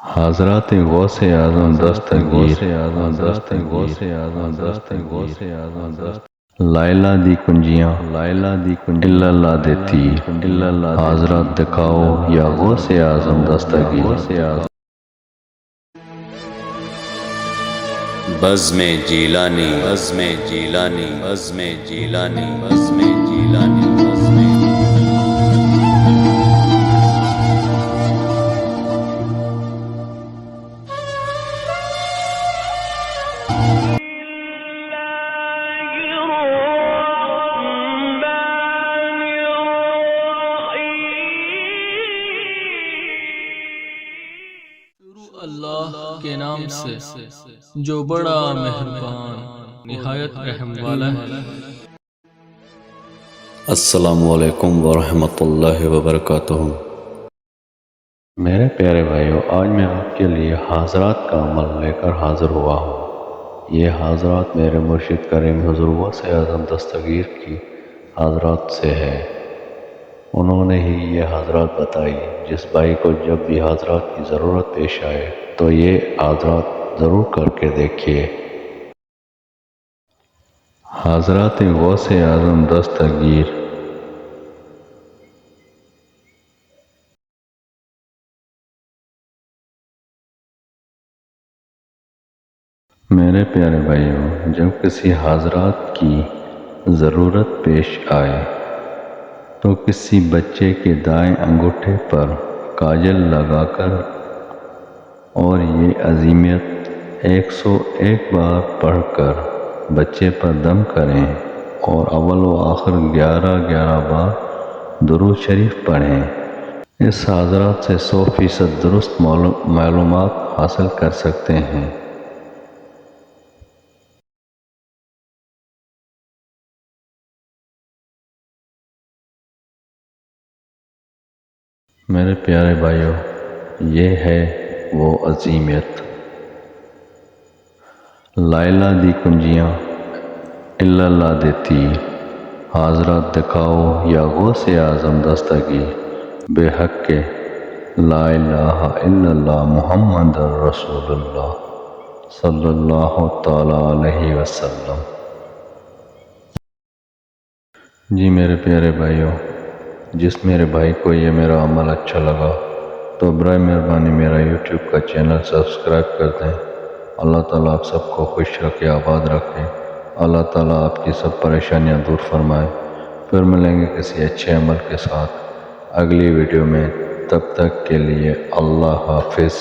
حضرات غوث اعظم دستگیر لائلہ دی کنجیاں الا اللہ دے تیر حضرات دکھاؤ یا غوث اعظم دستگیر بزم جیلانی بزم جیلانی بزم جیلانی بزم جیلانی بزم اللہ کے نام سے جو بڑا مہربان نہایت رحم والا ہے۔ السلام علیکم ورحمۃ اللہ وبرکاتہ۔ میرے پیارے بھائیوں، آج میں آپ کے لیے حضرات کا عمل لے کر حاضر ہوا ہوں۔ یہ حضرات میرے مرشد کریم حضور غوث اعظم دستگیر کی حضرات سے ہے۔ انہوں نے ہی یہ حضرات بتائی، جس بھائی کو جب بھی حضرات کی ضرورت پیش آئے تو یہ حضرات ضرور کر کے دیکھیے۔ حضرات غوث اعظم دستگیر میرے پیارے بھائیوں، جب کسی حضرات کی ضرورت پیش آئے تو کسی بچے کے دائیں انگوٹھے پر کاجل لگا کر اور یہ عظیمیت 101 بار پڑھ کر بچے پر دم کریں اور اول و آخر 11 بار درود شریف پڑھیں۔ اس حضرات سے 100% درست معلومات حاصل کر سکتے ہیں۔ میرے پیارے بھائیوں، یہ ہے وہ عظیمیت۔ لائلہ دی کنجیاں الا اللہ دے تیر حضرات دکھاؤ یا غوث اعظم دستگیر بے حق کے لا الہ الا اللہ محمد رسول اللہ صلی اللہ تعالی علیہ وسلم۔ جی میرے پیارے بھائیوں، جس میرے بھائی کو یہ میرا عمل اچھا لگا تو برائے مہربانی میرا یوٹیوب کا چینل سبسکرائب کر دیں۔ اللہ تعالیٰ آپ سب کو خوش رکھے، آباد رکھے۔ اللہ تعالیٰ آپ کی سب پریشانیاں دور فرمائے۔ پھر ملیں گے کسی اچھے عمل کے ساتھ اگلی ویڈیو میں۔ تب تک کے لیے اللہ حافظ۔